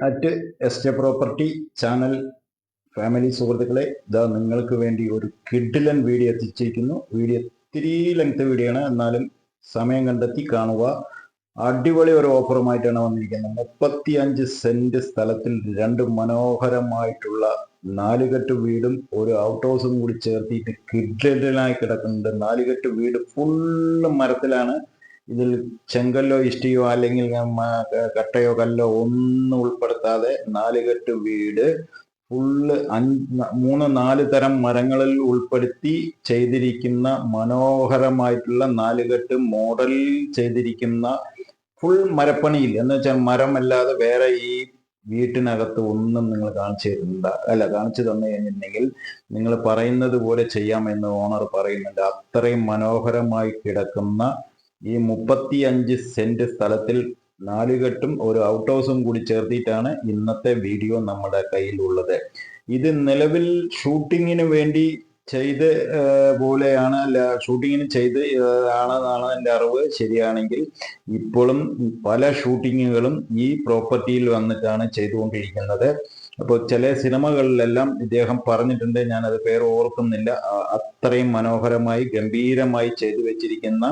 At എസ്റ്റേ property channel family സുഹൃത്തുക്കളെ, ഇതാ നിങ്ങൾക്ക് വേണ്ടി ഒരു കിഡിലൻ വീഡിയോ എത്തിച്ചിരിക്കുന്നു. വീഡിയോ ഇത്തിരി ലെങ്ത് വീഡിയോ ആണ്, എന്നാലും സമയം കണ്ടെത്തി കാണുക. അടിപൊളി ഒരു ഓഫറുമായിട്ടാണ് വന്നിരിക്കുന്നത്. 35 സെന്റ് സ്ഥലത്തിൽ രണ്ട് മനോഹരമായിട്ടുള്ള 4 കെട്ട് വീടും ഒരു ഔട്ട് ഹൗസും കൂടി ചേർത്തിട്ട് കിഡിലനായി കിടക്കുന്നുണ്ട്. 4 കെട്ട് വീട് ഫുള്ള് മരത്തിലാണ്. ഇതിൽ ചെങ്കല്ലോ ഇഷ്ടിയോ അല്ലെങ്കിൽ കട്ടയോ കല്ലോ ഒന്നും ഉൾപ്പെടുത്താതെ 4 കെട്ട് വീട് ഫുള്ള് 3-4 തരം മരങ്ങളിൽ ഉൾപ്പെടുത്തി ചെയ്തിരിക്കുന്ന മനോഹരമായിട്ടുള്ള 4 കെട്ട് മോഡലിൽ ചെയ്തിരിക്കുന്ന ഫുൾ മരപ്പണിയിൽ എന്ന് വെച്ചാൽ മരമല്ലാതെ വേറെ ഈ വീട്ടിനകത്ത് ഒന്നും നിങ്ങൾ കാണിച്ചു തന്നു കഴിഞ്ഞിട്ടുണ്ടെങ്കിൽ നിങ്ങൾ പറയുന്നത് പോലെ ചെയ്യാമെന്ന് ഓണർ പറയുന്നുണ്ട്. അത്രയും മനോഹരമായി കിടക്കുന്ന ഈ 35 സെന്റ് സ്ഥലത്തിൽ 4 കെട്ടും ഒരു ഔട്ട് ഹൗസും കൂടി ചേർത്തിട്ടാണ് ഇന്നത്തെ വീഡിയോ നമ്മുടെ കയ്യിലുള്ളത്. ഇത് നിലവിൽ ഷൂട്ടിങ്ങിന് വേണ്ടി ചെയ്ത് പോലെയാണ്, ഷൂട്ടിങ്ങിന് ചെയ്ത് ആണെന്നാണ് എൻ്റെ അറിവ്. ശരിയാണെങ്കിൽ ഇപ്പോഴും പല ഷൂട്ടിങ്ങുകളും ഈ പ്രോപ്പർട്ടിയിൽ വന്നിട്ടാണ് ചെയ്തുകൊണ്ടിരിക്കുന്നത്. അപ്പോൾ ചില സിനിമകളിലെല്ലാം ഇദ്ദേഹം പറഞ്ഞിട്ടുണ്ട്, ഞാനത് പേര് ഓർക്കുന്നില്ല. അത്രയും മനോഹരമായി ഗംഭീരമായി ചെയ്തു വെച്ചിരിക്കുന്ന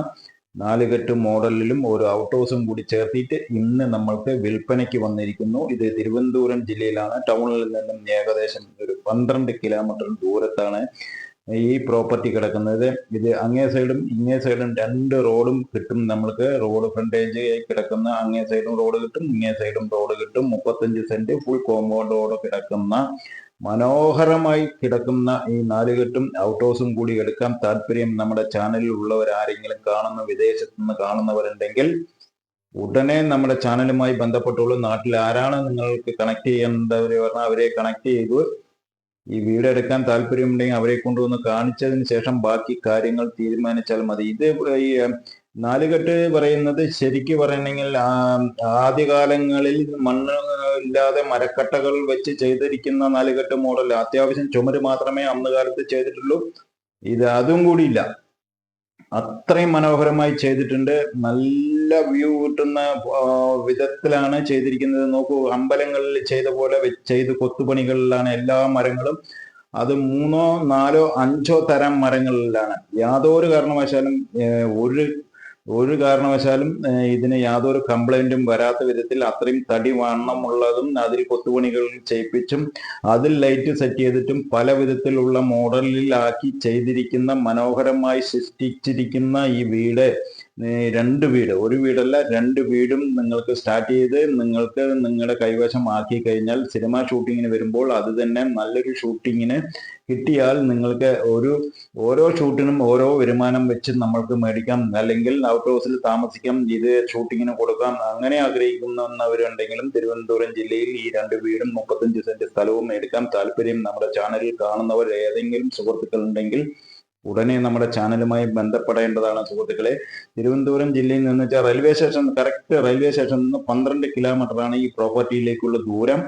4 കെട്ട് മോഡലിലും ഒരു ഔട്ട് ഹൗസും കൂടി ചേർത്തിട്ട് ഇന്ന് നമ്മൾക്ക് വിൽപ്പനയ്ക്ക് വന്നിരിക്കുന്നു. ഇത് തിരുവനന്തപുരം ജില്ലയിലാണ്. ടൗണിൽ നിന്നും ഏകദേശം ഒരു 12 കിലോമീറ്റർ ദൂരത്താണ് ഈ പ്രോപ്പർട്ടി കിടക്കുന്നത്. ഇത് അങ്ങേ സൈഡും ഇങ്ങേ സൈഡും 2 റോഡും കിട്ടും. നമ്മൾക്ക് റോഡ് ഫ്രണ്ടേജ് കിടക്കുന്ന അങ്ങേ സൈഡും റോഡ് കിട്ടും, ഇങ്ങേ സൈഡും റോഡ് കിട്ടും. 35 സെന്റ് ഫുൾ കോമ്പൗണ്ടോടെ കിടക്കുന്ന മനോഹരമായി കിടക്കുന്ന ഈ 4 കെട്ടും ഔട്ട് ഹൗസും കൂടി എടുക്കാൻ താല്പര്യം നമ്മുടെ ചാനലിൽ ഉള്ളവർ ആരെങ്കിലും വിദേശത്ത് നിന്ന് കാണുന്നവരുണ്ടെങ്കിൽ ഉടനെ നമ്മുടെ ചാനലുമായി ബന്ധപ്പെട്ടുള്ളൂ. നാട്ടിൽ ആരാണ് നിങ്ങൾക്ക് കണക്ട് ചെയ്യേണ്ടവർ പറഞ്ഞാൽ അവരെ കണക്ട് ചെയ്ത് ഈ വീഡിയോ എടുക്കാൻ താല്പര്യമുണ്ടെങ്കിൽ അവരെ കൊണ്ടുവന്ന് കാണിച്ചതിന് ശേഷം ബാക്കി കാര്യങ്ങൾ തീരുമാനിച്ചാൽ മതി. ഇത് ഈ 4 കെട്ട് പറയുന്നത് ശരിക്ക് പറയണമെങ്കിൽ ആദ്യകാലങ്ങളിൽ മണ്ണ് ഇല്ലാതെ മരക്കട്ടകൾ വെച്ച് ചെയ്തിരിക്കുന്ന 4 കെട്ട് മോഡൽ. അത്യാവശ്യം ചുമര് മാത്രമേ അന്ന് കാലത്ത് ചെയ്തിട്ടുള്ളൂ. ഇത് അതും കൂടി ഇല്ല, അത്രയും മനോഹരമായി ചെയ്തിട്ടുണ്ട്. നല്ല വ്യൂ കിട്ടുന്ന വിധത്തിലാണ് ചെയ്തിരിക്കുന്നത്. നോക്കൂ, അമ്പലങ്ങളിൽ ചെയ്ത പോലെ ചെയ്ത് കൊത്തുപണികളിലാണ് എല്ലാ മരങ്ങളും. അത് 3, 4, 5 തരം മരങ്ങളിലാണ്. യാതൊരു കാരണവശാലും ഇതിന് യാതൊരു കംപ്ലൈന്റും വരാത്ത വിധത്തിൽ അത്രയും തടി വണ്ണമുള്ളതും അതിൽ കൊത്തുപണികൾ ചെയ്യിപ്പിച്ചും അതിൽ ലൈറ്റ് സെറ്റ് ചെയ്തിട്ടും പല വിധത്തിലുള്ള മോഡലിലാക്കി ചെയ്തിരിക്കുന്ന മനോഹരമായി സൃഷ്ടിച്ചിരിക്കുന്ന ഈ വീട്, 2 വീട്, ഒരു വീടല്ല 2 വീടും നിങ്ങൾക്ക് സ്റ്റാർട്ട് ചെയ്ത് നിങ്ങൾക്ക് നിങ്ങളുടെ കൈവശം ആക്കി കഴിഞ്ഞാൽ സിനിമ ഷൂട്ടിങ്ങിന് വരുമ്പോൾ അത് തന്നെ നല്ലൊരു ഷൂട്ടിങ്ങിന് കിട്ടിയാൽ നിങ്ങൾക്ക് ഓരോ ഷൂട്ടിനും ഓരോ വരുമാനം വെച്ച് നമ്മൾക്ക് മേടിക്കാം, അല്ലെങ്കിൽ ഔട്ട് ഹൗസിൽ താമസിക്കാം, ഇത് ഷൂട്ടിങ്ങിന് കൊടുക്കാം. അങ്ങനെ ആഗ്രഹിക്കുന്നവരുണ്ടെങ്കിലും തിരുവനന്തപുരം ജില്ലയിൽ ഈ 2 വീടും 35 സെന്റ് സ്ഥലവും എടുക്കാൻ താല്പര്യം നമ്മുടെ ചാനലിൽ കാണുന്നവർ ഏതെങ്കിലും സുഹൃത്തുക്കൾ ഉണ്ടെങ്കിൽ ഉടനെ നമ്മുടെ ചാനലുമായി ബന്ധപ്പെടേണ്ടതാണ് സുഹൃത്തുക്കളെ. തിരുവനന്തപുരം ജില്ലയിൽ നിന്ന് വെച്ചാൽ കറക്റ്റ് റെയിൽവേ സ്റ്റേഷനിൽ നിന്ന് 12 കിലോമീറ്റർ ആണ് ഈ പ്രോപ്പർട്ടിയിലേക്കുള്ള ദൂരം.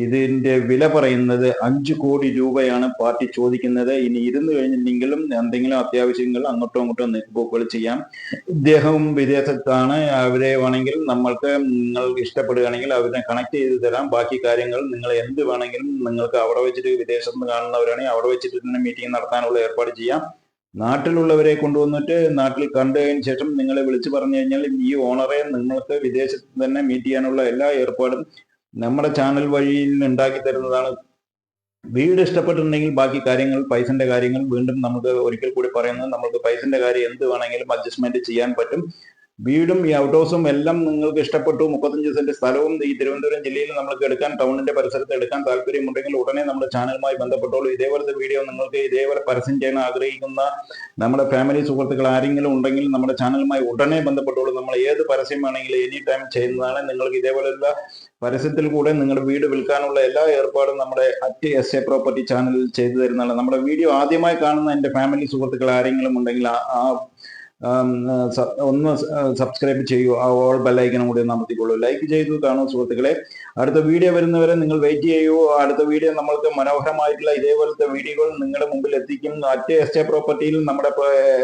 ഇതിന്റെ വില പറയുന്നത് 5 കോടി രൂപയാണ് പാർട്ടി ചോദിക്കുന്നത്. ഇനി ഇരുന്ന് കഴിഞ്ഞിട്ടുണ്ടെങ്കിലും എന്തെങ്കിലും അത്യാവശ്യങ്ങൾ അങ്ങോട്ടോ ഇങ്ങോട്ടോ നീക്കുപോക്കുകൾ ചെയ്യാം. ഇദ്ദേഹവും വിദേശത്താണ്. അവരെ വേണമെങ്കിൽ നമ്മൾക്ക് നിങ്ങൾ ഇഷ്ടപ്പെടുകയാണെങ്കിൽ അവരെ കണക്ട് ചെയ്ത് തരാം. ബാക്കി കാര്യങ്ങൾ നിങ്ങൾ എന്ത് വേണമെങ്കിലും നിങ്ങൾക്ക് അവിടെ വെച്ചിട്ട് വിദേശത്ത് നിന്ന് കാണുന്നവരാണെങ്കിൽ അവിടെ വെച്ചിട്ട് തന്നെ മീറ്റിംഗ് നടത്താനുള്ള ഏർപ്പാട് ചെയ്യാം. നാട്ടിലുള്ളവരെ കൊണ്ടുവന്നിട്ട് നാട്ടിൽ കണ്ടതിന് ശേഷം നിങ്ങളെ വിളിച്ചു പറഞ്ഞു കഴിഞ്ഞാൽ ഈ ഓണറെ നിങ്ങൾക്ക് വിദേശത്ത് തന്നെ മീറ്റ് ചെയ്യാനുള്ള എല്ലാ ഏർപ്പാടും നമ്മുടെ ചാനൽ വഴിയിൽ ഉണ്ടാക്കി തരുന്നതാണ്. വീട് ഇഷ്ടപ്പെട്ടിട്ടുണ്ടെങ്കിൽ ബാക്കി കാര്യങ്ങൾ, പൈസന്റെ കാര്യങ്ങൾ വീണ്ടും നമുക്ക് ഒരിക്കൽ കൂടി പറയുന്നത്, നമുക്ക് പൈസന്റെ കാര്യം എന്ത് വേണമെങ്കിലും അഡ്ജസ്റ്റ്മെന്റ് ചെയ്യാൻ പറ്റും. വീടും ഈ ഔട്ട് ഹൗസും എല്ലാം നിങ്ങൾക്ക് ഇഷ്ടപ്പെട്ടു. 35 സെന്റ് സ്ഥലവും ഈ തിരുവനന്തപുരം ജില്ലയിൽ നമ്മൾക്ക് എടുക്കാൻ, ടൗണിന്റെ പരിസരത്ത് എടുക്കാൻ താല്പര്യമുണ്ടെങ്കിൽ ഉടനെ നമ്മുടെ ചാനലുമായി ബന്ധപ്പെട്ടോളൂ. ഇതേപോലത്തെ വീഡിയോ നിങ്ങൾക്ക് ഇതേപോലെ പരസ്യം ചെയ്യാൻ ആഗ്രഹിക്കുന്ന നമ്മുടെ ഫാമിലി സുഹൃത്തുക്കൾ ആരെങ്കിലും ഉണ്ടെങ്കിൽ നമ്മുടെ ചാനലുമായി ഉടനെ ബന്ധപ്പെട്ടോളൂ. നമ്മൾ ഏത് പരസ്യം വേണമെങ്കിലും എനി ടൈം ചെയ്യുന്നതാണ്. നിങ്ങൾക്ക് ഇതേപോലെയുള്ള പരസ്യത്തിൽ കൂടെ നിങ്ങളുടെ വീട് വിൽക്കാനുള്ള എല്ലാ ഏർപ്പാടും നമ്മുടെ അറ്റ് എസ്റ്റേ പ്രോപ്പർട്ടി ചാനലിൽ ചെയ്തു തരുന്നതാണ്. നമ്മുടെ വീഡിയോ ആദ്യമായി കാണുന്ന എൻ്റെ ഫാമിലി സുഹൃത്തുക്കൾ ആരെങ്കിലും ഉണ്ടെങ്കിൽ ഒന്ന് സബ്സ്ക്രൈബ് ചെയ്യൂ. ആ ഓൾ ബെല്ലൈക്കനും കൂടി അമർത്തിക്കോളൂ. ലൈക്ക് ചെയ്തു കാണൂ സുഹൃത്തുക്കളെ. അടുത്ത വീഡിയോ വരുന്നവരെ നിങ്ങൾ വെയിറ്റ് ചെയ്യൂ. അടുത്ത വീഡിയോ നമ്മൾക്ക് മനോഹരമായിട്ടുള്ള ഇതേപോലത്തെ വീഡിയോകൾ നിങ്ങളുടെ മുമ്പിൽ എത്തിക്കും. അറ്റ് എസ്റ്റേ പ്രോപ്പർട്ടിയിൽ, നമ്മുടെ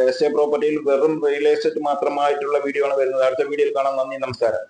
എസ്റ്റേ പ്രോപ്പർട്ടിയിൽ വെറും റിയൽ എസ്റ്റേറ്റ് മാത്രമായിട്ടുള്ള വീഡിയോ ആണ് വരുന്നത്. അടുത്ത വീഡിയോയിൽ കാണാം. നന്ദി, നമസ്കാരം.